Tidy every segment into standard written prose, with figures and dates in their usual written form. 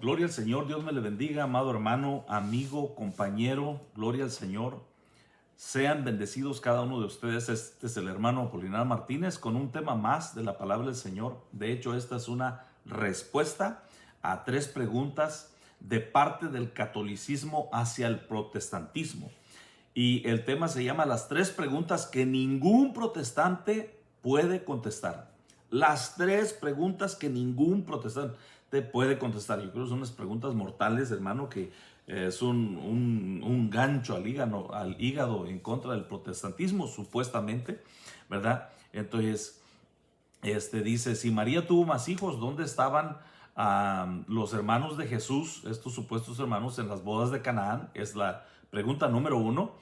Gloria al Señor, Dios me le bendiga, amado hermano, amigo, compañero, gloria al Señor. Sean bendecidos cada uno de ustedes. Este es el hermano Apolinar Martínez con un tema más de la palabra del Señor. De hecho, esta es una respuesta a 3 preguntas de parte del catolicismo hacia el protestantismo. Y el tema se llama las 3 preguntas que ningún protestante puede contestar. Las 3 preguntas que ningún protestante puede contestar. Yo creo que son unas preguntas mortales, hermano, que es un gancho al hígado en contra del protestantismo, supuestamente, ¿verdad? Entonces, dice, si María tuvo más hijos, ¿dónde estaban los hermanos de Jesús, estos supuestos hermanos, en las bodas de Canaán? Es la pregunta número 1.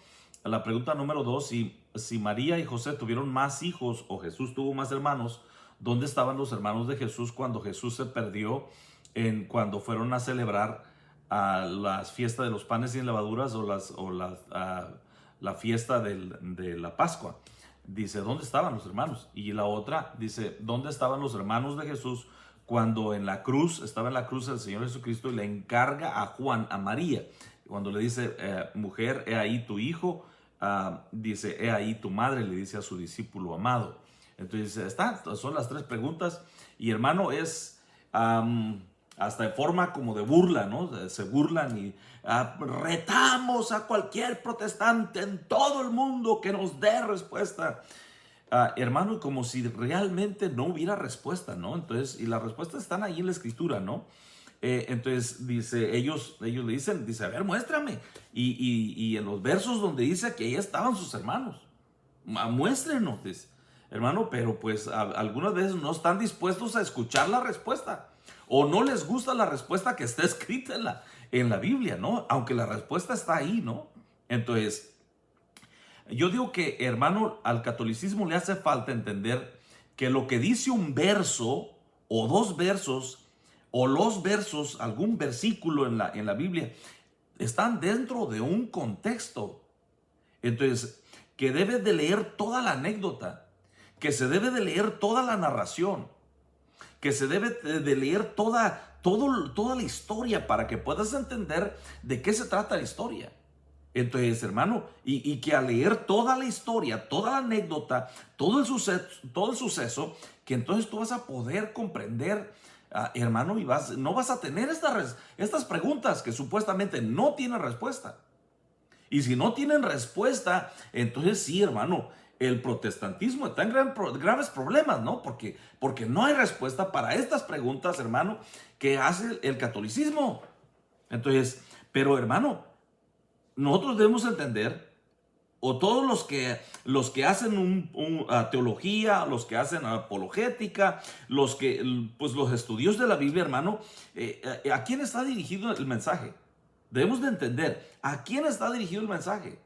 La pregunta número 2, si María y José tuvieron más hijos o Jesús tuvo más hermanos, ¿dónde estaban los hermanos de Jesús cuando Jesús se perdió cuando fueron a celebrar las fiestas de los panes sin levaduras o la fiesta de la Pascua? Dice, ¿dónde estaban los hermanos? Y la otra dice, ¿dónde estaban los hermanos de Jesús cuando estaba en la cruz el Señor Jesucristo y le encarga a Juan, a María? Cuando le dice, mujer, he ahí tu hijo, dice, he ahí tu madre, le dice a su discípulo amado. Entonces, son las 3 preguntas. Y hermano, es hasta de forma como de burla, ¿no? Se burlan y retamos a cualquier protestante en todo el mundo que nos dé respuesta. Hermano, como si realmente no hubiera respuesta, ¿no? Entonces, y las respuestas están ahí en la escritura, ¿no? Entonces dice, ellos le dicen, dice, a ver, muéstrame. Y en los versos donde dice que ahí estaban sus hermanos, muéstrenos, dice, hermano, pero pues algunas veces no están dispuestos a escuchar la respuesta o no les gusta la respuesta que está escrita en la Biblia, ¿no? Aunque la respuesta está ahí, ¿no? Entonces, yo digo que, hermano, al catolicismo le hace falta entender que lo que dice un verso o 2 versos o los versos, algún versículo en la Biblia, están dentro de un contexto. Entonces, que debe de leer toda la anécdota, que se debe de leer toda la narración, que se debe de leer toda la historia para que puedas entender de qué se trata la historia. Entonces, hermano, y que al leer toda la historia, toda la anécdota, todo el suceso, que entonces tú vas a poder comprender, hermano, y no vas a tener estas preguntas que supuestamente no tienen respuesta. Y si no tienen respuesta, entonces sí, hermano, el protestantismo está en graves problemas, ¿no? Porque no hay respuesta para estas preguntas, hermano, que hace el catolicismo. Entonces, pero hermano, nosotros debemos entender, o todos los que hacen teología, los que hacen apologética, los estudios de la Biblia, hermano, ¿a quién está dirigido el mensaje? Debemos de entender a quién está dirigido el mensaje.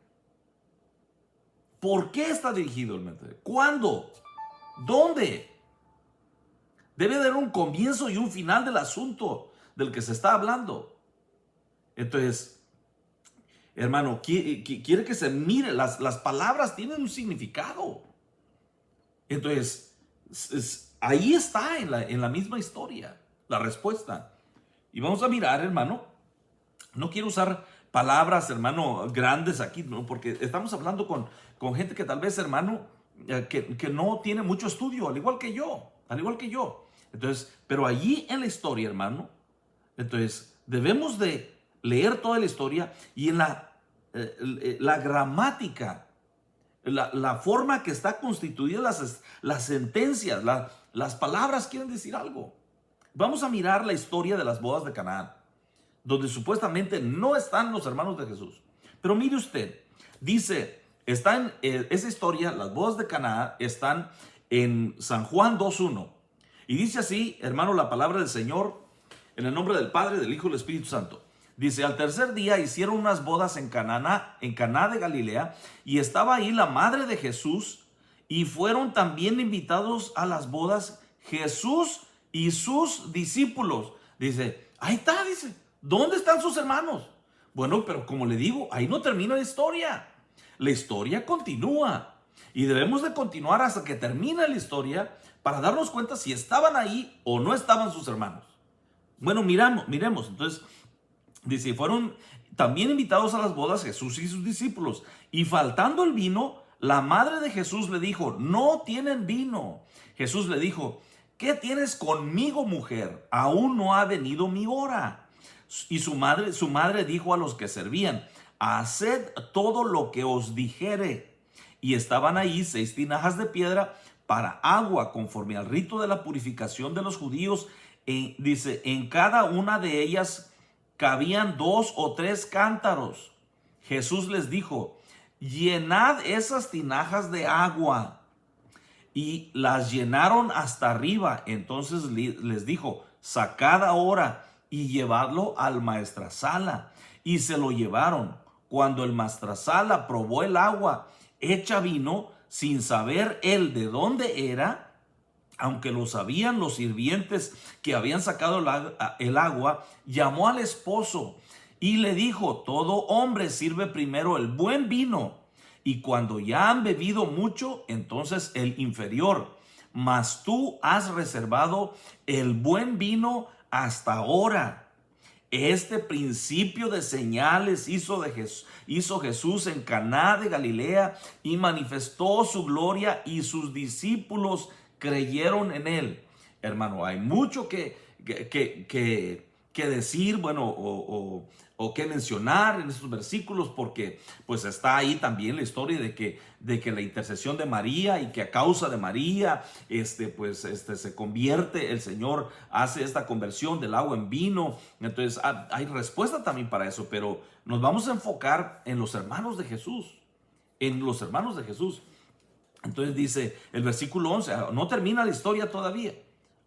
¿Por qué está dirigido el mensaje? ¿Cuándo? ¿Dónde? Debe haber un comienzo y un final del asunto del que se está hablando. Entonces, hermano, quiere que se mire, las palabras tienen un significado. Entonces, ahí está en la misma historia la respuesta. Y vamos a mirar, hermano, no quiero usar palabras, hermano, grandes aquí, ¿no? Porque estamos hablando con gente que tal vez, hermano, que no tiene mucho estudio, al igual que yo. Entonces, pero allí en la historia, hermano, entonces debemos de leer toda la historia y en la gramática, la forma que está constituida las sentencias, las palabras quieren decir algo. Vamos a mirar la historia de las bodas de Canaán, donde supuestamente no están los hermanos de Jesús. Pero mire usted, dice, esa historia, las bodas de Canaán, están en San Juan 2:1. Y dice así, hermano, la palabra del Señor, en el nombre del Padre, del Hijo y del Espíritu Santo. Dice, al tercer día hicieron unas bodas en Caná de Galilea, y estaba ahí la madre de Jesús, y fueron también invitados a las bodas Jesús y sus discípulos. Dice, ahí está, dice, ¿dónde están sus hermanos? Bueno, pero como le digo, ahí no termina la historia. La historia continúa. Y debemos de continuar hasta que termine la historia para darnos cuenta si estaban ahí o no estaban sus hermanos. Bueno, miremos. Entonces, dice, fueron también invitados a las bodas Jesús y sus discípulos. Y faltando el vino, la madre de Jesús le dijo, no tienen vino. Jesús le dijo, ¿qué tienes conmigo, mujer? Aún no ha venido mi hora. Y su madre dijo a los que servían, haced todo lo que os dijere. Y estaban ahí 6 tinajas de piedra para agua, conforme al rito de la purificación de los judíos. Dice, en cada una de ellas cabían 2 o 3 cántaros. Jesús les dijo, llenad esas tinajas de agua. Y las llenaron hasta arriba. Entonces les dijo, sacad ahora y llevadlo al maestrasala. Y se lo llevaron. Cuando el maestrasala probó el agua hecha vino, sin saber él de dónde era, aunque lo sabían los sirvientes que habían sacado el agua, llamó al esposo y le dijo, todo hombre sirve primero el buen vino, y cuando ya han bebido mucho, entonces el inferior. Mas tú has reservado el buen vino hasta ahora. Este principio de señales hizo Jesús en Caná de Galilea y manifestó su gloria, y sus discípulos creyeron en él. Hermano, hay mucho que decir, bueno, o que mencionar en estos versículos, porque pues está ahí también la historia de que la intercesión de María, y que a causa de María se convierte, el Señor hace esta conversión del agua en vino. Entonces hay respuesta también para eso, pero nos vamos a enfocar en los hermanos de Jesús, Entonces dice el versículo 11, no termina la historia todavía.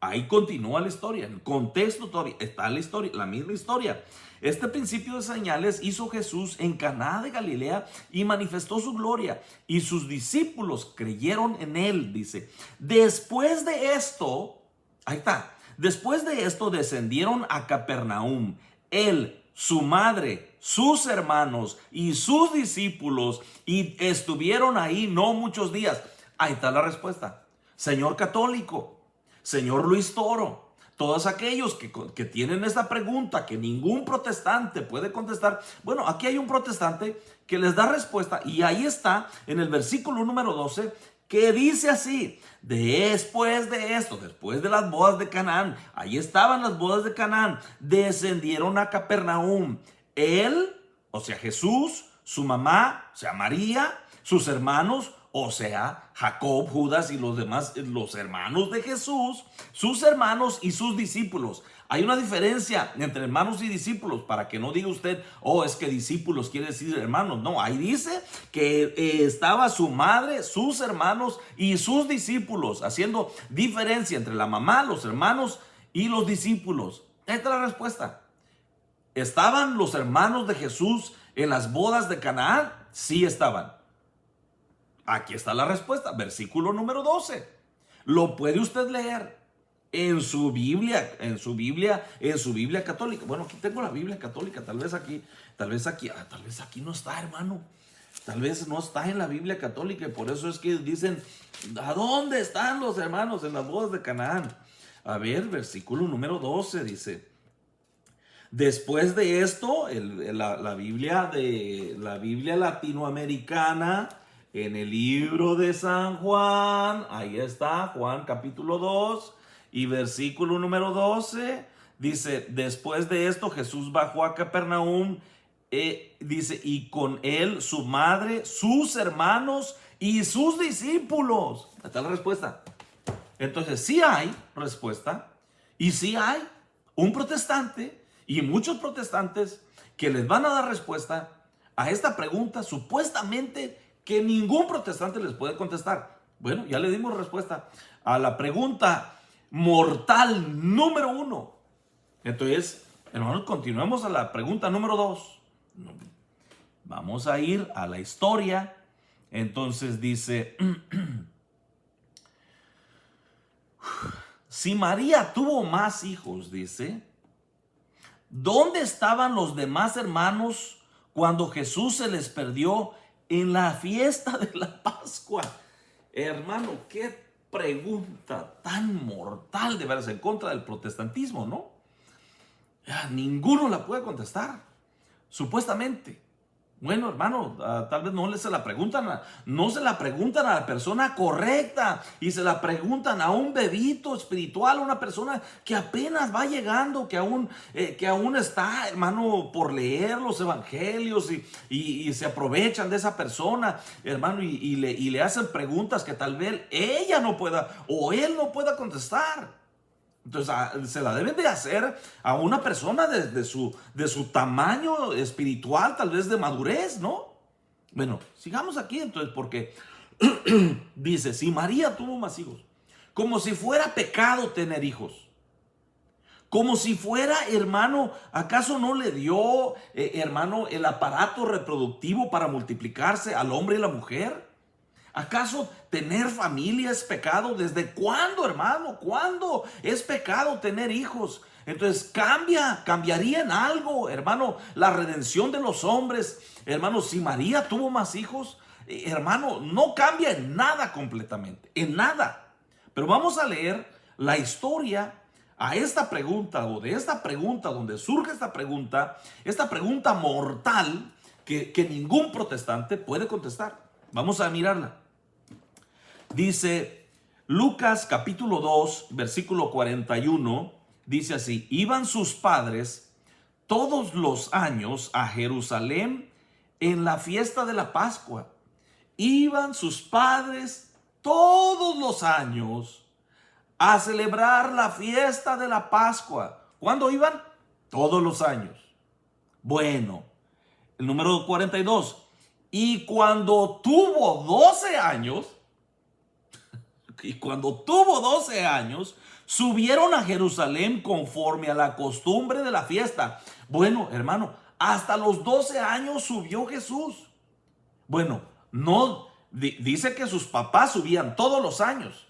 Ahí continúa la historia, en contexto todavía está la historia, la misma historia. Este principio de señales hizo Jesús en Caná de Galilea y manifestó su gloria, y sus discípulos creyeron en él, dice. Después de esto descendieron a Capernaum, él, su madre, sus hermanos y sus discípulos, y estuvieron ahí no muchos días. Ahí está la respuesta. Señor católico, señor Luis Toro, todos aquellos que tienen esta pregunta que ningún protestante puede contestar, bueno, aquí hay un protestante que les da respuesta, y ahí está en el versículo número 12, que dice así: después de esto, después de las bodas de Canaán, ahí estaban las bodas de Canaán, descendieron a Capernaum, él, o sea Jesús, su mamá, o sea María, sus hermanos, o sea Jacob, Judas y los demás, los hermanos de Jesús, sus hermanos y sus discípulos. Hay una diferencia entre hermanos y discípulos, para que no diga usted, es que discípulos quiere decir hermanos. No, ahí dice que estaba su madre, sus hermanos y sus discípulos, haciendo diferencia entre la mamá, los hermanos y los discípulos. Esta es la respuesta. ¿Estaban los hermanos de Jesús en las bodas de Canaán? Sí estaban. Aquí está la respuesta, versículo número 12. Lo puede usted leer en su Biblia católica. Bueno, aquí tengo la Biblia católica, tal vez aquí no está, hermano. Tal vez no está en la Biblia católica, y por eso es que dicen, ¿a dónde están los hermanos en las bodas de Canaán? A ver, versículo número 12 dice: después de esto, la Biblia latinoamericana, en el libro de San Juan, ahí está, Juan capítulo 2 y versículo número 12, dice: después de esto Jesús bajó a Capernaum, dice, y con él su madre, sus hermanos y sus discípulos. Esta es la respuesta. Entonces sí hay respuesta, y sí hay un protestante y muchos protestantes que les van a dar respuesta a esta pregunta supuestamente que ningún protestante les puede contestar. Bueno, ya le dimos respuesta a la pregunta mortal número 1. Entonces, hermanos, continuemos a la pregunta número 2. Vamos a ir a la historia. Entonces dice: si María tuvo más hijos, dice, ¿dónde estaban los demás hermanos cuando Jesús se les perdió en la fiesta de la Pascua? Hermano, qué pregunta tan mortal, de veras, en contra del protestantismo, ¿no? Ninguno la puede contestar, supuestamente. Bueno, hermano, tal vez no se la preguntan, no se la preguntan a la persona correcta y se la preguntan a un bebito espiritual, una persona que apenas va llegando, que aún está, hermano, por leer los evangelios y se aprovechan de esa persona, hermano, y le hacen preguntas que tal vez ella no pueda o él no pueda contestar. Entonces se la deben de hacer a una persona de su tamaño espiritual, tal vez de madurez, ¿no? Bueno, sigamos aquí entonces, porque dice, si María tuvo más hijos, como si fuera pecado tener hijos, como si fuera, hermano, ¿acaso no le dio, hermano, el aparato reproductivo para multiplicarse al hombre y la mujer? ¿Acaso tener familia es pecado? ¿Desde cuándo, hermano? ¿Cuándo es pecado tener hijos? Entonces cambiaría en algo, hermano, la redención de los hombres. Hermano, si María tuvo más hijos, hermano, no cambia en nada completamente, en nada. Pero vamos a leer la historia a esta pregunta, o de esta pregunta, donde surge esta pregunta mortal que ningún protestante puede contestar. Vamos a mirarla. Dice Lucas capítulo 2, versículo 41, dice así: iban sus padres todos los años a Jerusalén en la fiesta de la Pascua. Iban sus padres todos los años a celebrar la fiesta de la Pascua. ¿Cuándo iban? Todos los años. Bueno, el número 42. Y cuando tuvo 12 años, subieron a Jerusalén conforme a la costumbre de la fiesta. Bueno, hermano, hasta los 12 años subió Jesús. Bueno, no, dice que sus papás subían todos los años.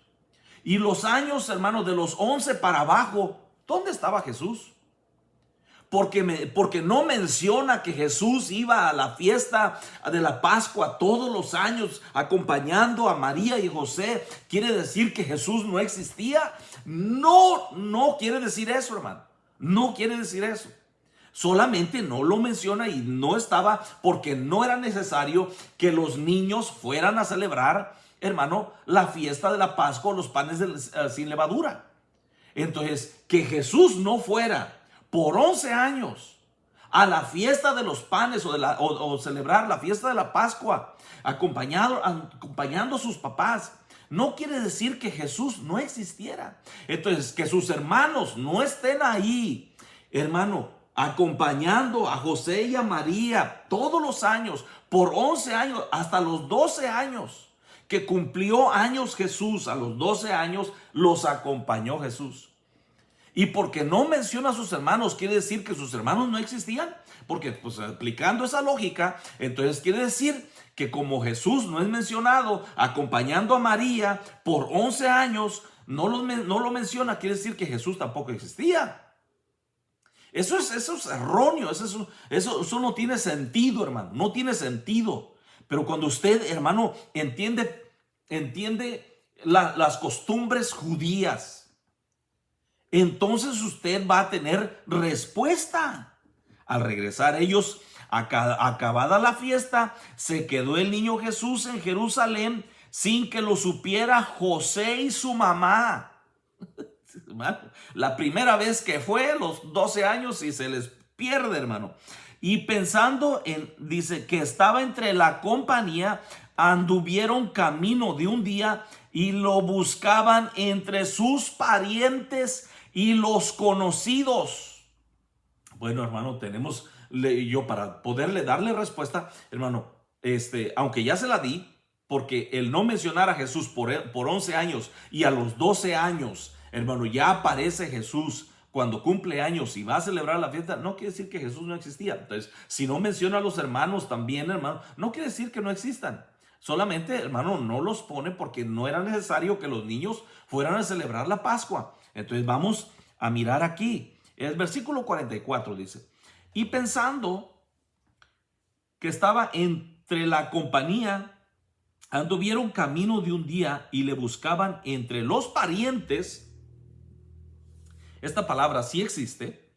Y los años, hermano, de los 11 para abajo, ¿dónde estaba Jesús? Porque no menciona que Jesús iba a la fiesta de la Pascua todos los años acompañando a María y José. ¿Quiere decir que Jesús no existía? No quiere decir eso, hermano. No quiere decir eso. Solamente no lo menciona y no estaba, porque no era necesario que los niños fueran a celebrar, hermano, la fiesta de la Pascua, los panes sin levadura. Entonces, que Jesús no fuera por 11 años a la fiesta de los panes o celebrar la fiesta de la Pascua acompañando a sus papás, no quiere decir que Jesús no existiera. Entonces, que sus hermanos no estén ahí, hermano, acompañando a José y a María todos los años, por 11 años, hasta los 12 años, que cumplió años Jesús, a los 12 años los acompañó Jesús. Y porque no menciona a sus hermanos, ¿quiere decir que sus hermanos no existían? Porque, pues, aplicando esa lógica, entonces quiere decir que como Jesús no es mencionado acompañando a María por 11 años, no lo menciona, quiere decir que Jesús tampoco existía. Eso es erróneo, eso no tiene sentido, hermano, no tiene sentido. Pero cuando usted, hermano, entiende las costumbres judías, entonces usted va a tener respuesta. Al regresar ellos, acabada la fiesta, se quedó el niño Jesús en Jerusalén sin que lo supiera José y su mamá. La primera vez que fue, los 12 años, y se les pierde, hermano. Y pensando dice que estaba entre la compañía, anduvieron camino de un día y lo buscaban entre sus parientes y los conocidos. Bueno, hermano, yo para poderle darle respuesta, hermano, aunque ya se la di, porque el no mencionar a Jesús por 11 años y a los 12 años, hermano, ya aparece Jesús cuando cumple años y va a celebrar la fiesta, no quiere decir que Jesús no existía. Entonces, si no menciona a los hermanos también, hermano, no quiere decir que no existan. Solamente, hermano, no los pone porque no era necesario que los niños fueran a celebrar la Pascua. Entonces, vamos a mirar aquí. El versículo 44 dice: y pensando que estaba entre la compañía, anduvieron camino de un día y le buscaban entre los parientes. Esta palabra sí existe.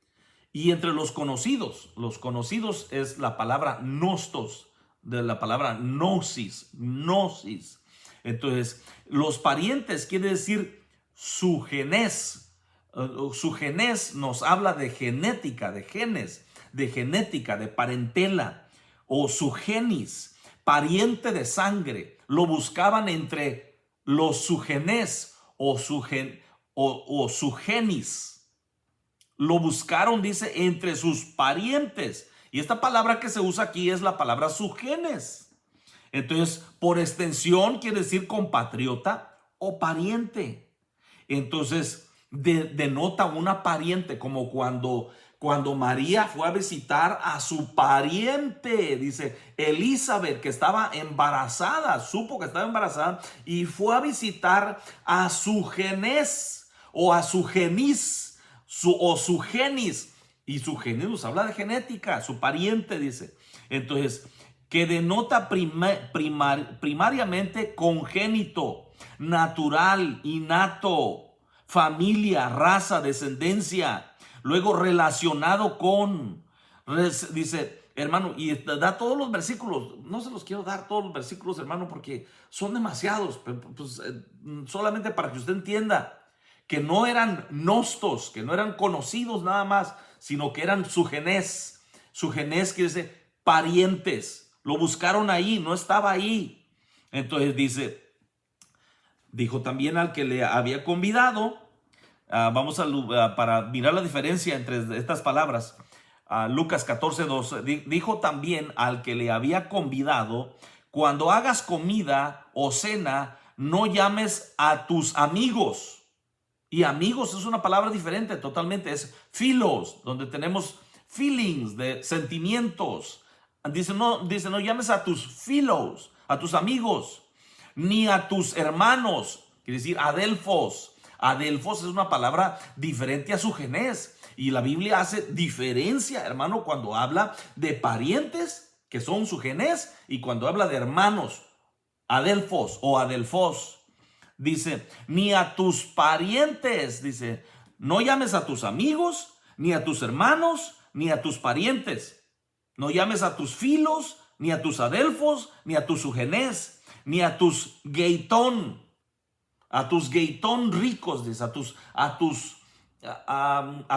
Y entre los conocidos es la palabra nostos, de la palabra gnosis. Entonces, los parientes quiere decir su genés. Su genés nos habla de genética, de genes, de genética, de parentela, o su genis, pariente de sangre. Lo buscaban entre los sugenés o su genis. Lo buscaron, dice, entre sus parientes. Y esta palabra que se usa aquí es la palabra sugenes. Entonces, por extensión, quiere decir compatriota o pariente. Entonces, denota una pariente, como cuando María fue a visitar a su pariente. Dice, Elizabeth, que estaba embarazada, supo que estaba embarazada y fue a visitar a su genés o a su genis. Su genis, y su genis nos habla de genética, su pariente, dice. Entonces, que denota primariamente congénito, natural, innato, familia, raza, descendencia, luego relacionado con, dice, hermano, y da todos los versículos. No se los quiero dar todos los versículos, hermano, porque son demasiados, pues, solamente para que usted entienda que no eran nostos, que no eran conocidos nada más, sino que eran sugenés. Sugenés quiere decir parientes. Lo buscaron ahí, no estaba ahí. Entonces dijo también al que le había convidado, vamos para mirar la diferencia entre estas palabras. Lucas 14:2, dijo también al que le había convidado, cuando hagas comida o cena, no llames a tus amigos. Y amigos es una palabra diferente totalmente, es philos, donde tenemos feelings, de sentimientos. Dice, no llames a tus philos, a tus amigos, ni a tus hermanos, quiere decir adelfos. Adelfos es una palabra diferente a sugenés. Y la Biblia hace diferencia, hermano, cuando habla de parientes, que son sugenés, y cuando habla de hermanos, adelfos o adelfos. Dice, ni a tus parientes, dice, no llames a tus amigos, ni a tus hermanos, ni a tus parientes. No llames a tus filos, ni a tus adelfos, ni a tus sugenés, ni a tus geitón ricos, dice, a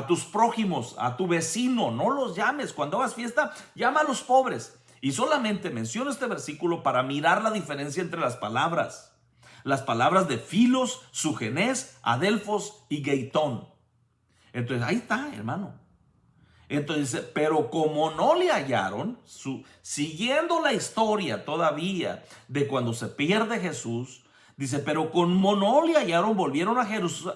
tus prójimos, a tu vecino. No los llames. Cuando hagas fiesta, llama a los pobres. Y solamente menciono este versículo para mirar la diferencia entre las palabras. Las palabras de filos, sugenés, adelfos y geitón. Entonces ahí está, hermano. Entonces, pero como no le hallaron, siguiendo la historia todavía de cuando se pierde Jesús, dice, pero como no le hallaron, volvieron a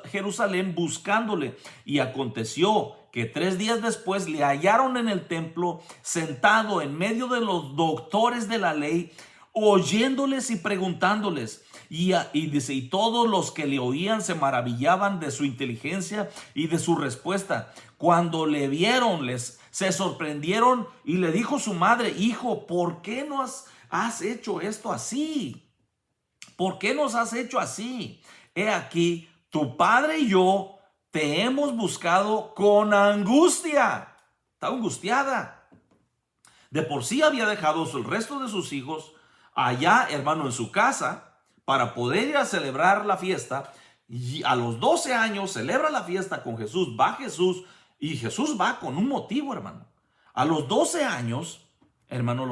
Jerusalén buscándole. Y aconteció que 3 días después le hallaron en el templo, sentado en medio de los doctores de la ley, oyéndoles y preguntándoles. Y dice, y todos los que le oían se maravillaban de su inteligencia y de su respuesta. Cuando le vieron, se sorprendieron, y le dijo su madre, hijo, ¿por qué nos has hecho esto así? ¿Por qué nos has hecho así? He aquí, tu padre y yo te hemos buscado con angustia. Estaba angustiada. De por sí había dejado el resto de sus hijos allá, hermano, en su casa, para poder ir a celebrar la fiesta. Y a los 12 años celebra la fiesta con Jesús. Va Jesús, y Jesús va con un motivo, hermano. A los 12 años, hermano,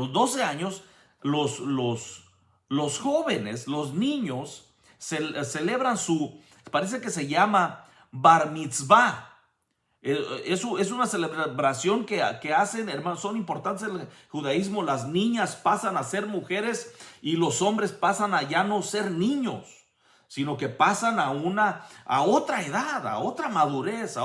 los jóvenes, los niños, celebran parece que se llama bar mitzvah. Es una celebración que hacen, hermanos, son importantes en el judaísmo. Las niñas pasan a ser mujeres y los hombres pasan a ya no ser niños, sino que pasan a otra edad, a otra madurez,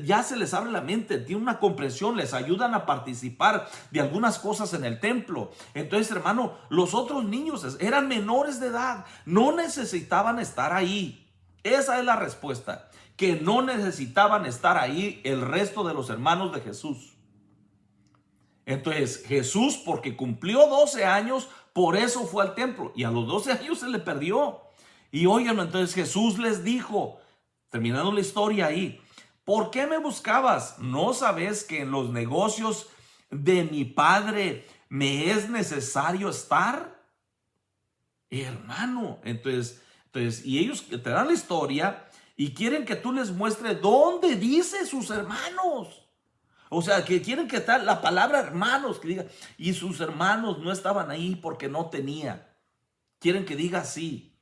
ya se les abre la mente, tienen una comprensión, les ayudan a participar de algunas cosas en el templo. Entonces, hermano, los otros niños eran menores de edad, no necesitaban estar ahí. Esa es la respuesta, que no necesitaban estar ahí el resto de los hermanos de Jesús. Entonces Jesús, porque cumplió 12 años, por eso fue al templo, y a los 12 años se le perdió. Y oigan, entonces Jesús les dijo, terminando la historia ahí, ¿Por qué me buscabas? ¿No sabes que en los negocios de mi padre me es necesario estar? Hermano, entonces, y ellos te dan la historia y quieren que tú les muestres dónde dice sus hermanos. O sea, que quieren que tal la palabra hermanos, que diga, y sus hermanos no estaban ahí porque no tenía. Quieren que diga así,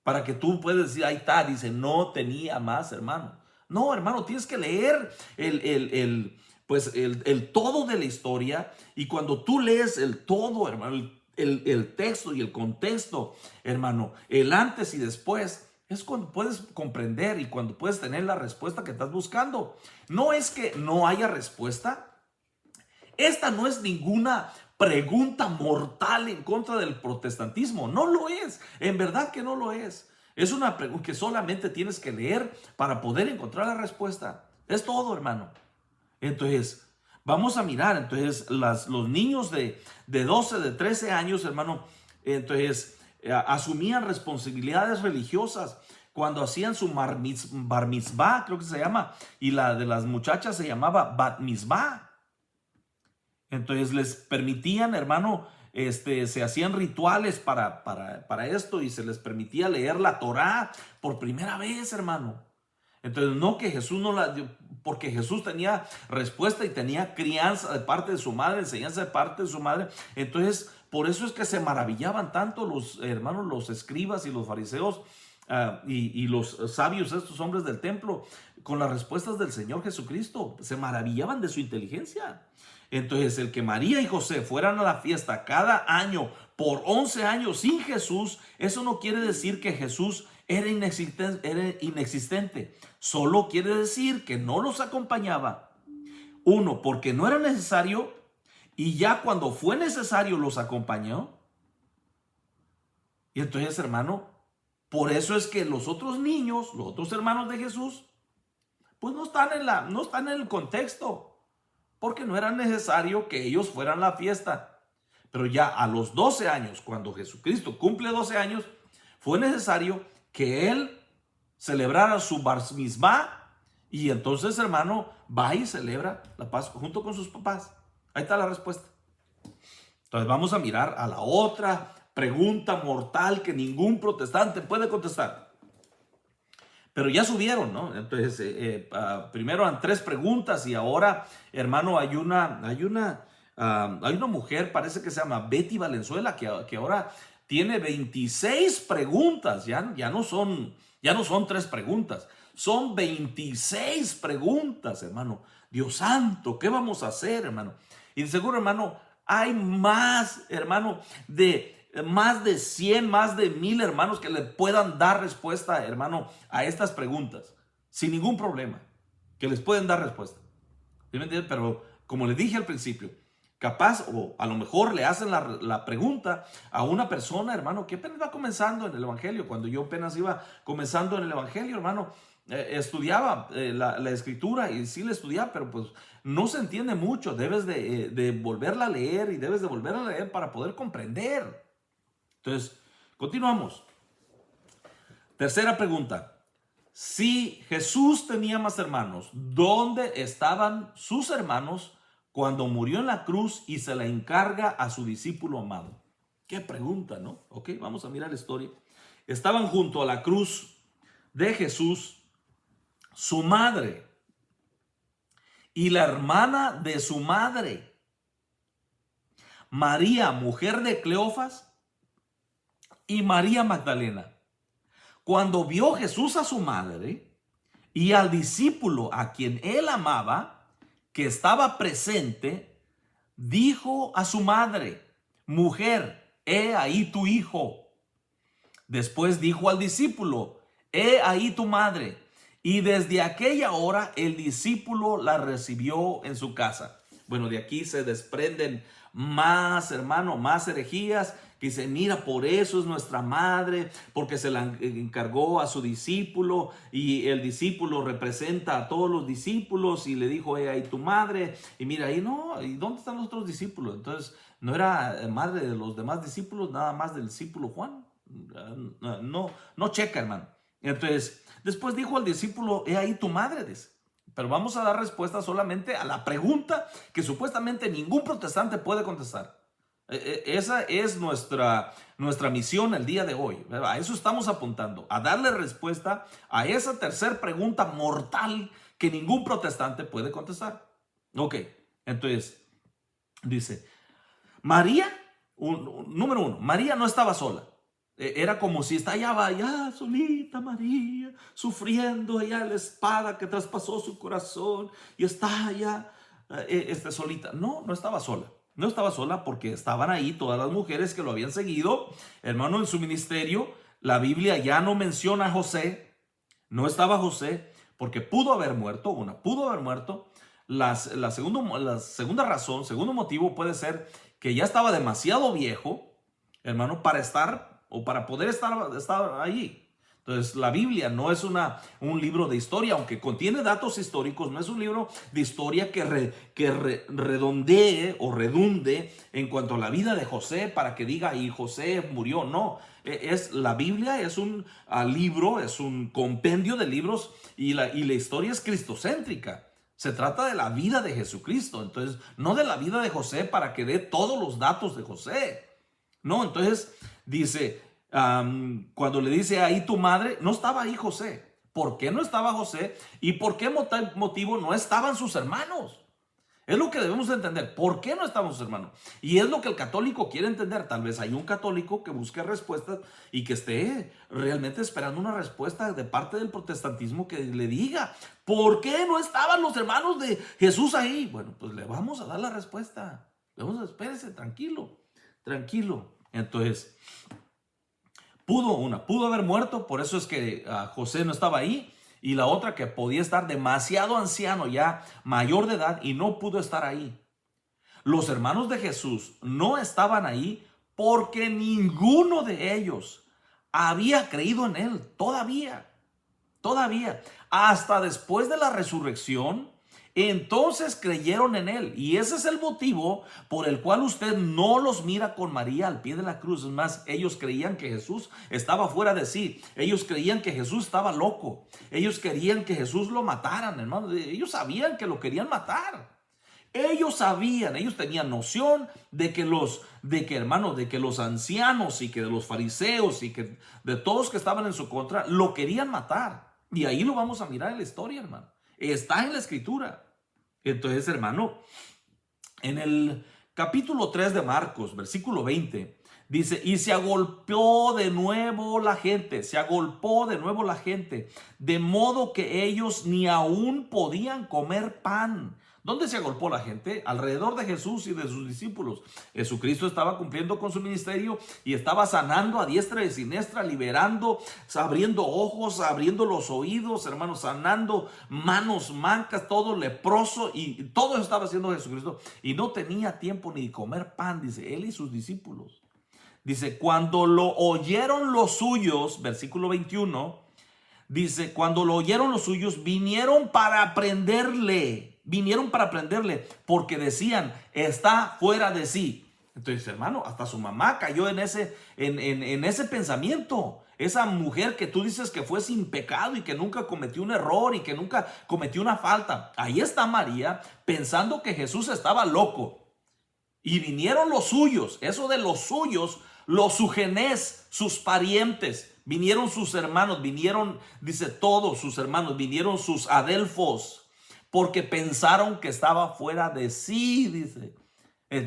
para que tú puedas decir, ahí está, dice, no tenía más hermanos. No, hermano, tienes que leer el todo de la historia. Y cuando tú lees el todo, hermano, el texto y el contexto, hermano, el antes y después, es cuando puedes comprender y cuando puedes tener la respuesta que estás buscando. No es que no haya respuesta. Esta no es ninguna pregunta mortal en contra del protestantismo. No lo es. En verdad que no lo es. Es una pregunta que solamente tienes que leer para poder encontrar la respuesta. Es todo, hermano. Entonces, vamos a mirar. Entonces, los niños de 12, de 13 años, hermano, entonces asumían responsabilidades religiosas cuando hacían su bar mitzvah, creo que se llama, y la de las muchachas se llamaba bat mitzvah. Entonces les permitían, hermano, se hacían rituales para esto y se les permitía leer la Torá por primera vez, hermano. Entonces no que Jesús no la dio, porque Jesús tenía respuesta y tenía crianza de parte de su madre, enseñanza de parte de su madre. Entonces por eso es que se maravillaban tanto los hermanos, los escribas y los fariseos y los sabios, estos hombres del templo, con las respuestas del Señor Jesucristo. Se maravillaban de su inteligencia. Entonces, el que María y José fueran a la fiesta cada año por 11 años sin Jesús, eso no quiere decir que Jesús era inexistente. Solo quiere decir que no los acompañaba. Uno, porque no era necesario, y ya cuando fue necesario los acompañó. Y entonces, hermano, por eso es que los otros niños, los otros hermanos de Jesús, pues no están en el contexto. Porque no era necesario que ellos fueran a la fiesta. Pero ya a los 12 años, cuando Jesucristo cumple 12 años, fue necesario que él celebrara su bar mitzvah. Y entonces, hermano, va y celebra la Pascua junto con sus papás. Ahí está la respuesta. Entonces vamos a mirar a la otra pregunta mortal que ningún protestante puede contestar. Pero ya subieron, ¿no? Entonces, primero eran 3 preguntas y ahora, hermano, hay una mujer, parece que se llama Betty Valenzuela, que ahora tiene 26 preguntas. Ya no son 3 preguntas, son 26 preguntas, hermano. Dios santo, ¿qué vamos a hacer, hermano? Y de seguro, hermano, hay más, hermano, más de 100, más de 1000 hermanos que le puedan dar respuesta, hermano, a estas preguntas, sin ningún problema, que les pueden dar respuesta. ¿Sí me entiendes? Pero como les dije al principio, capaz o a lo mejor le hacen la pregunta a una persona, hermano, que apenas va comenzando en el Evangelio. Cuando yo apenas iba comenzando en el Evangelio, hermano, estudiaba la escritura y sí la estudiaba, pero pues no se entiende mucho. Debes de volverla a leer y debes de volverla a leer para poder comprender. Entonces, continuamos. Tercera pregunta. Si Jesús tenía más hermanos, ¿dónde estaban sus hermanos cuando murió en la cruz y se la encarga a su discípulo amado? Qué pregunta, ¿no? Ok, vamos a mirar la historia. Estaban junto a la cruz de Jesús su madre y la hermana de su madre, María, mujer de Cleofas, y María Magdalena. Cuando vio Jesús a su madre y al discípulo a quien él amaba, que estaba presente, dijo a su madre: mujer, he ahí tu hijo. Después dijo al discípulo: he ahí tu madre. Y desde aquella hora el discípulo la recibió en su casa. Bueno, de aquí se desprenden más, hermano, más herejías que dicen: mira, por eso es nuestra madre, porque se la encargó a su discípulo y el discípulo representa a todos los discípulos y le dijo: ahí tu madre. Y mira, ahí no, ¿y dónde están los otros discípulos? Entonces, no era madre de los demás discípulos, nada más del discípulo Juan. No checa, hermano. Entonces, después dijo al discípulo: he ahí tu madre. Pero vamos a dar respuesta solamente a la pregunta que supuestamente ningún protestante puede contestar. Esa es nuestra misión el día de hoy. A eso estamos apuntando, a darle respuesta a esa tercera pregunta mortal que ningún protestante puede contestar. Ok, entonces dice, María, número uno, María no estaba sola. Era como si estaba allá solita María, sufriendo allá la espada que traspasó su corazón y está allá solita. No, no estaba sola. No estaba sola porque estaban ahí todas las mujeres que lo habían seguido, hermano, en su ministerio. La Biblia ya no menciona a José. No estaba José porque pudo haber muerto. Pudo haber muerto. La segunda razón, segundo motivo puede ser que ya estaba demasiado viejo, hermano, para estar o para poder estar allí. Entonces, la Biblia no es un libro de historia, aunque contiene datos históricos, no es un libro de historia que redondee o redunde en cuanto a la vida de José para que diga, y José murió. No, la Biblia es un libro, es un compendio de libros y la historia es cristocéntrica. Se trata de la vida de Jesucristo, entonces no de la vida de José para que dé todos los datos de José. No, entonces dice, cuando le dice ahí tu madre, no estaba ahí José. ¿Por qué no estaba José? ¿Y por qué motivo no estaban sus hermanos? Es lo que debemos entender. ¿Por qué no estaban sus hermanos? Y es lo que el católico quiere entender. Tal vez hay un católico que busque respuestas y que esté realmente esperando una respuesta de parte del protestantismo que le diga, ¿por qué no estaban los hermanos de Jesús ahí? Bueno, pues le vamos a dar la respuesta. Espérese, tranquilo. Entonces, pudo haber muerto, por eso es que José no estaba ahí. Y la otra que podía estar demasiado anciano, ya mayor de edad, y no pudo estar ahí. Los hermanos de Jesús no estaban ahí porque ninguno de ellos había creído en él todavía. Hasta después de la resurrección, entonces creyeron en él. Y ese es el motivo por el cual usted no los mira con María al pie de la cruz. Es más, ellos creían que Jesús estaba fuera de sí. Ellos creían que Jesús estaba loco. Ellos querían que Jesús lo mataran, hermano. Ellos sabían que lo querían matar. Ellos tenían noción de que los ancianos y que de los fariseos y que de todos que estaban en su contra lo querían matar. Y ahí lo vamos a mirar en la historia, hermano. Está en la escritura. Entonces, hermano, en el capítulo 3 de Marcos, versículo 20, dice, y se agolpó de nuevo la gente, de modo que ellos ni aún podían comer pan. ¿Dónde se agolpó la gente? Alrededor de Jesús y de sus discípulos. Jesucristo estaba cumpliendo con su ministerio y estaba sanando a diestra y siniestra, liberando, abriendo ojos, abriendo los oídos, hermanos, sanando manos mancas, todo leproso, y todo eso estaba haciendo Jesucristo. Y no tenía tiempo ni de comer pan, dice él y sus discípulos. Dice, cuando lo oyeron los suyos, versículo 21, dice, cuando lo oyeron los suyos, vinieron para prenderle, porque decían, está fuera de sí. Entonces, hermano, hasta su mamá cayó en ese pensamiento. Esa mujer que tú dices que fue sin pecado y que nunca cometió un error y que nunca cometió una falta. Ahí está María pensando que Jesús estaba loco. Y vinieron los suyos, eso de los suyos, los sugenés, sus parientes, vinieron sus hermanos, dice todos sus hermanos, vinieron sus adelfos, porque pensaron que estaba fuera de sí, dice.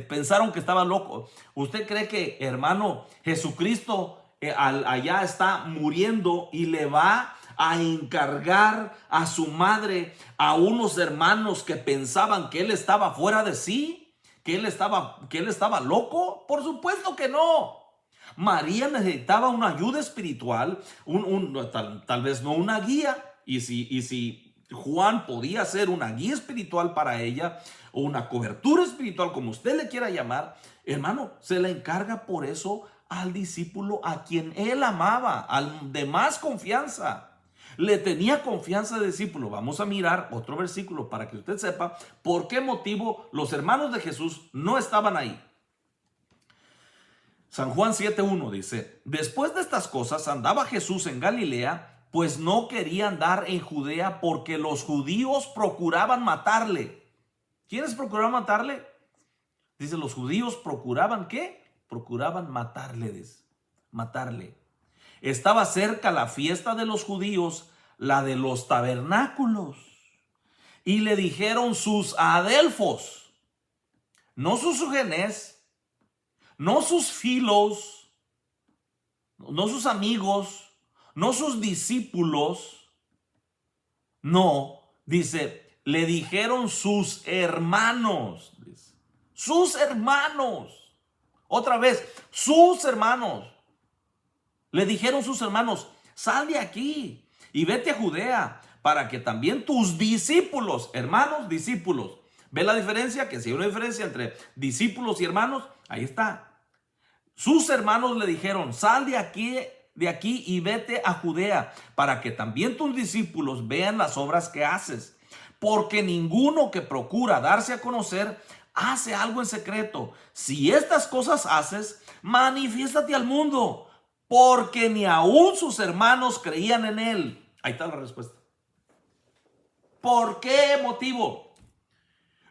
Pensaron que estaba loco. ¿Usted cree que, hermano, Jesucristo allá está muriendo y le va a encargar a su madre a unos hermanos que pensaban que él estaba fuera de sí? ¿Que él estaba loco? Por supuesto que no. María necesitaba una ayuda espiritual, tal vez no una guía. Y si Juan podía ser una guía espiritual para ella, o una cobertura espiritual, como usted le quiera llamar, hermano, se le encarga por eso al discípulo a quien él amaba, al de más confianza. Le tenía confianza de discípulo. Vamos a mirar otro versículo para que usted sepa por qué motivo los hermanos de Jesús no estaban ahí. San Juan 7:1 dice, después de estas cosas andaba Jesús en Galilea pues no quería andar en Judea porque los judíos procuraban matarle. ¿Quiénes procuraban matarle? Dice, los judíos procuraban, ¿qué? Procuraban matarle, matarle. Estaba cerca la fiesta de los judíos, la de los tabernáculos. Y le dijeron sus adelfos, no sus sugenes, no sus filos, no sus amigos, no sus discípulos. No, dice, le dijeron sus hermanos. Dice, sus hermanos. Otra vez, sus hermanos. Le dijeron sus hermanos, sal de aquí y vete a Judea para que también tus discípulos, hermanos, discípulos. ¿Ve la diferencia? Que si hay una diferencia entre discípulos y hermanos, ahí está. Sus hermanos le dijeron, sal de aquí y vete a Judea para que también tus discípulos vean las obras que haces. Porque ninguno que procura darse a conocer hace algo en secreto. Si estas cosas haces, manifiéstate al mundo, porque ni aún sus hermanos creían en él. Ahí está la respuesta. ¿Por qué motivo?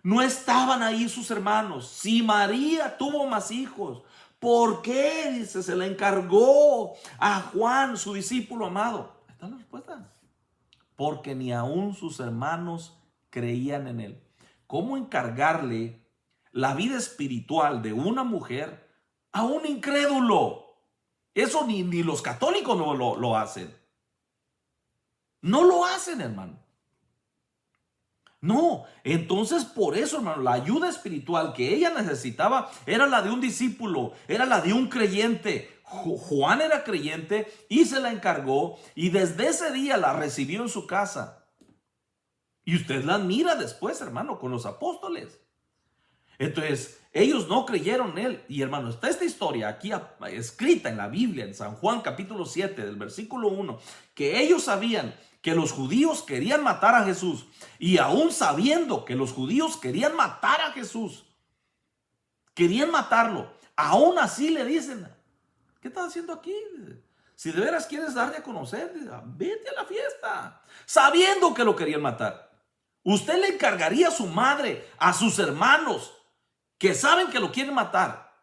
No estaban ahí sus hermanos. Si María tuvo más hijos, ¿por qué? Dice, se le encargó a Juan, su discípulo amado. Ahí está la respuesta. Porque ni aún sus hermanos creían en él. ¿Cómo encargarle la vida espiritual de una mujer a un incrédulo? Eso ni los católicos no lo hacen. No lo hacen, hermano. No, entonces por eso, hermano, la ayuda espiritual que ella necesitaba era la de un discípulo, era la de un creyente. Juan era creyente y se la encargó y desde ese día la recibió en su casa. Y usted la admira después, hermano, con los apóstoles. Entonces, ellos no creyeron en él. Y hermano, está esta historia aquí escrita en la Biblia, en San Juan capítulo 7, del versículo 1, que ellos sabían que los judíos querían matar a Jesús. Y aún sabiendo que los judíos querían matar a Jesús, querían matarlo, aún así le dicen, ¿qué estás haciendo aquí? Si de veras quieres darle a conocer, vete a la fiesta. Sabiendo que lo querían matar. Usted le encargaría a su madre, a sus hermanos, que saben que lo quieren matar.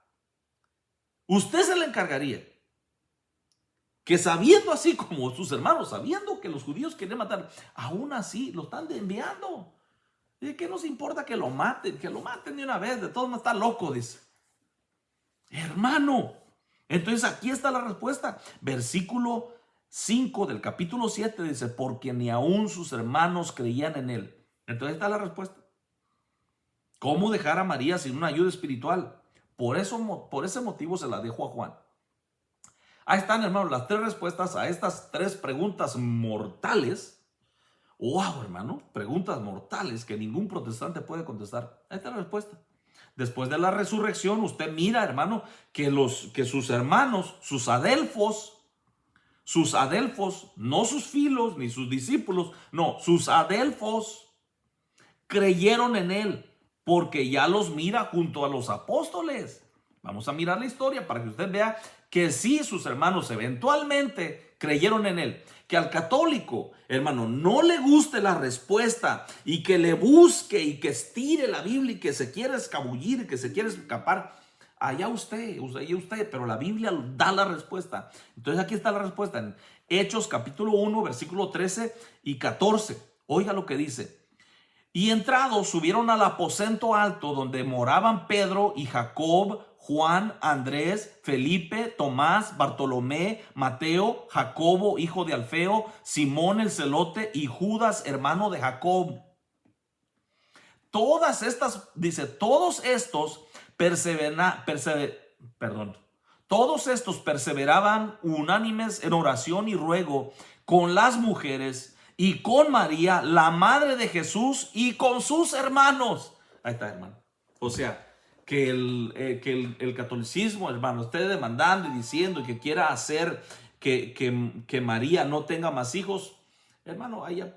Usted se le encargaría. Que sabiendo así como sus hermanos, sabiendo que los judíos quieren matar, aún así lo están enviando. ¿Y qué nos importa que lo maten? Que lo maten de una vez, de todos modos está loco, dice. Hermano, entonces aquí está la respuesta. Versículo 5 del capítulo 7 dice, porque ni aún sus hermanos creían en él. Entonces está la respuesta. ¿Cómo dejar a María sin una ayuda espiritual? Por ese motivo se la dejó a Juan. Ahí están, hermanos, las tres respuestas a estas tres preguntas mortales. Wow, hermano, preguntas mortales que ningún protestante puede contestar. Ahí está la respuesta. Después de la resurrección, usted mira, hermano, que sus hermanos, sus adelfos, no sus filos ni sus discípulos, no, sus adelfos creyeron en él, porque ya los mira junto a los apóstoles. Vamos a mirar la historia para que usted vea que sí, sus hermanos eventualmente creyeron en él. Que al católico, hermano, no le guste la respuesta y que le busque y que estire la Biblia y que se quiera escabullir y que se quiera escapar, allá usted, pero la Biblia da la respuesta. Entonces aquí está la respuesta en Hechos capítulo 1, versículo 13 y 14. Oiga lo que dice. Y entrados subieron al aposento alto donde moraban Pedro y Jacob, Juan, Andrés, Felipe, Tomás, Bartolomé, Mateo, Jacobo, hijo de Alfeo, Simón el celote y Judas, hermano de Jacob. Todas estas, dice, todos estos perseveraban unánimes en oración y ruego con las mujeres y con María, la madre de Jesús, y con sus hermanos. Ahí está, hermano. O sea, que el catolicismo, hermano, esté demandando y diciendo y que quiera hacer que María no tenga más hijos, hermano, allá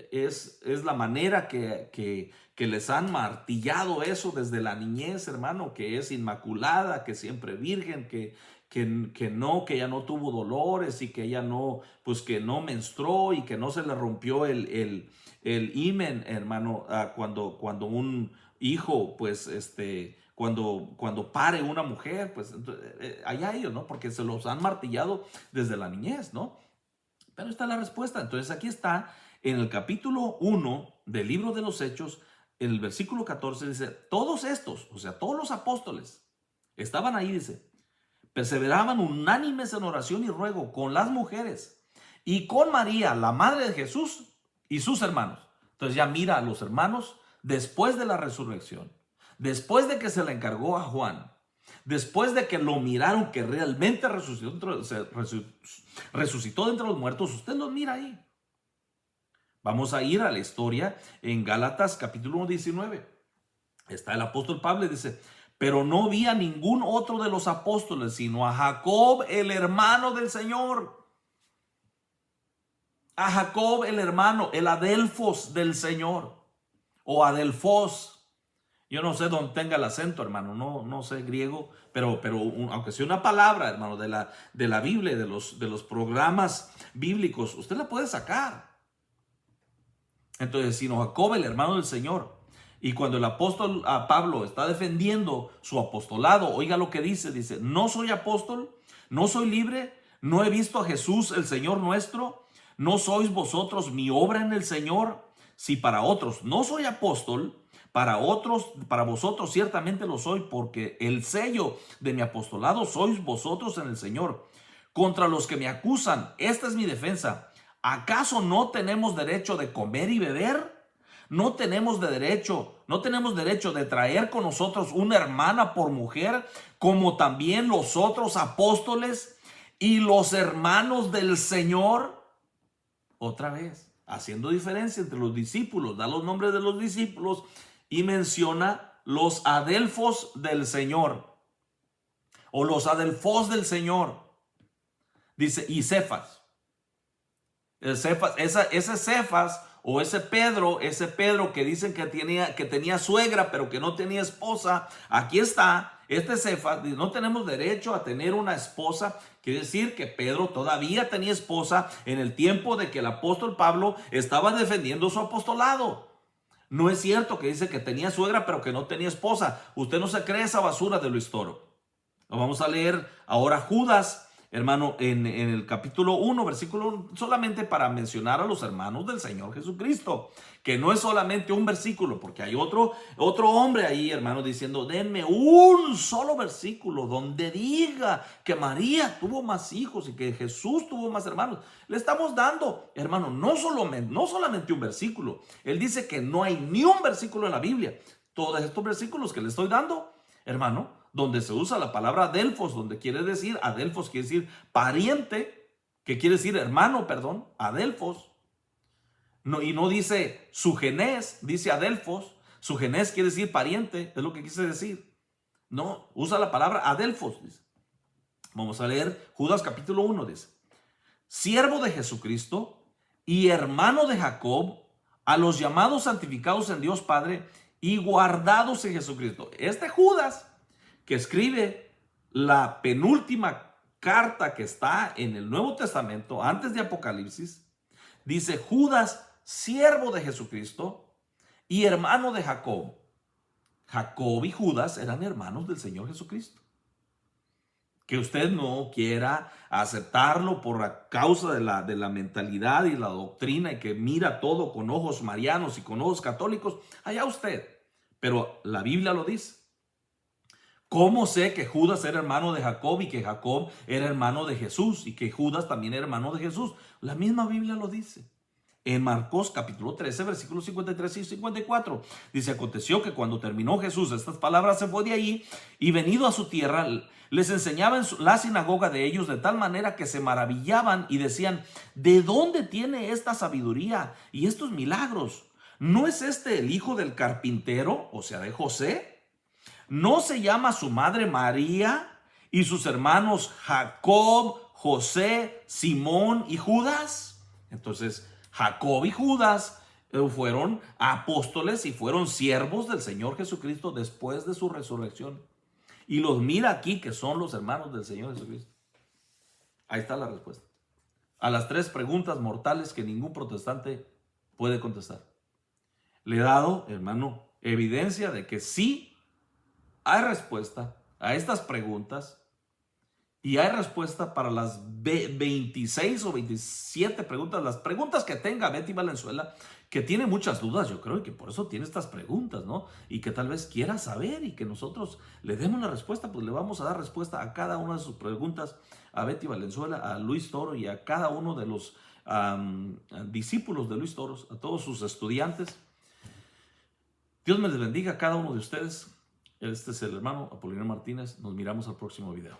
es la manera que les han martillado eso desde la niñez, hermano, que es inmaculada, que siempre virgen, que que ella no tuvo dolores y que ella no, pues que no menstruó y que no se le rompió el himen, hermano, cuando un hijo, pues, cuando pare una mujer, pues, allá ellos, ¿no? Porque se los han martillado desde la niñez, ¿no? Pero esta es la respuesta. Entonces aquí está, en el capítulo 1 del libro de los Hechos, en el versículo 14 dice, todos estos, o sea, todos los apóstoles, estaban ahí, dice, perseveraban unánimes en oración y ruego con las mujeres y con María, la madre de Jesús, y sus hermanos. Entonces ya mira a los hermanos después de la resurrección, después de que se le encargó a Juan, después de que lo miraron que realmente resucitó de entre los muertos, usted los mira ahí. Vamos a ir a la historia en Gálatas capítulo 1, 19. Está el apóstol Pablo y dice, pero no vi a ningún otro de los apóstoles, sino a Jacob, el hermano del Señor. A Jacob, el hermano, el Adelfos del Señor. O Adelfos. Yo no sé dónde tenga el acento, hermano. No sé griego. Pero aunque sea una palabra, hermano, de la Biblia, de los programas bíblicos, usted la puede sacar. Entonces, sino Jacob, el hermano del Señor. Y cuando el apóstol Pablo está defendiendo su apostolado, oiga lo que dice, no soy apóstol, no soy libre, no he visto a Jesús el Señor nuestro, no sois vosotros mi obra en el Señor. Si para otros no soy apóstol, para vosotros ciertamente lo soy, porque el sello de mi apostolado sois vosotros en el Señor. Contra los que me acusan, esta es mi defensa. ¿Acaso no tenemos derecho de comer y beber? No tenemos derecho de traer con nosotros una hermana por mujer, como también los otros apóstoles y los hermanos del Señor. Otra vez, haciendo diferencia entre los discípulos, da los nombres de los discípulos y menciona los adelfos del Señor o los adelfos del Señor. Dice, y Cefas. Ese Cefas o ese Pedro que dicen que tenía suegra pero que no tenía esposa, aquí está, este Cefas, no tenemos derecho a tener una esposa. Quiere decir que Pedro todavía tenía esposa en el tiempo de que el apóstol Pablo estaba defendiendo su apostolado. No es cierto que dice que tenía suegra pero que no tenía esposa. Usted no se cree esa basura de Luis Toro. Lo vamos a leer ahora Judas, hermano, en el capítulo 1, versículo 1, solamente para mencionar a los hermanos del Señor Jesucristo, que no es solamente un versículo, porque hay otro hombre ahí, hermano, diciendo, denme un solo versículo donde diga que María tuvo más hijos y que Jesús tuvo más hermanos. Le estamos dando, hermano, no solamente un versículo. Él dice que no hay ni un versículo en la Biblia. Todos estos versículos que le estoy dando, hermano, donde se usa la palabra adelfos, adelfos quiere decir pariente, que quiere decir hermano, adelfos. No, y no dice sugenés, dice adelfos. Sugenés quiere decir pariente, es lo que quise decir. No, usa la palabra adelfos, dice. Vamos a leer Judas capítulo 1, dice. Siervo de Jesucristo y hermano de Jacob, a los llamados santificados en Dios Padre y guardados en Jesucristo. Este Judas, que escribe la penúltima carta que está en el Nuevo Testamento, antes de Apocalipsis, dice Judas, siervo de Jesucristo y hermano de Jacob. Jacob y Judas eran hermanos del Señor Jesucristo. Que usted no quiera aceptarlo por la causa de la mentalidad y la doctrina y que mira todo con ojos marianos y con ojos católicos, allá usted. Pero la Biblia lo dice. ¿Cómo sé que Judas era hermano de Jacob y que Jacob era hermano de Jesús y que Judas también era hermano de Jesús? La misma Biblia lo dice. En Marcos capítulo 13, versículos 53 y 54, dice, aconteció que cuando terminó Jesús estas palabras se fue de allí y venido a su tierra, les enseñaba en la sinagoga de ellos de tal manera que se maravillaban y decían, ¿de dónde tiene esta sabiduría y estos milagros? ¿No es este el hijo del carpintero, o sea, de José? ¿No se llama su madre María y sus hermanos Jacob, José, Simón y Judas? Entonces, Jacob y Judas fueron apóstoles y fueron siervos del Señor Jesucristo después de su resurrección. y los mira aquí que son los hermanos del Señor Jesucristo. Ahí está la respuesta. A las 3 preguntas mortales que ningún protestante puede contestar. Le he dado, hermano, evidencia de que sí hay respuesta a estas preguntas y hay respuesta para las 26 o 27 preguntas, las preguntas que tenga Betty Valenzuela, que tiene muchas dudas, yo creo, y que por eso tiene estas preguntas, ¿no? Y que tal vez quiera saber y que nosotros le demos la respuesta, pues le vamos a dar respuesta a cada una de sus preguntas, a Betty Valenzuela, a Luis Toro y a cada uno de los discípulos de Luis Toro, a todos sus estudiantes. Dios me les bendiga a cada uno de ustedes. Este es el hermano Apolinar Martínez. Nos miramos al próximo video.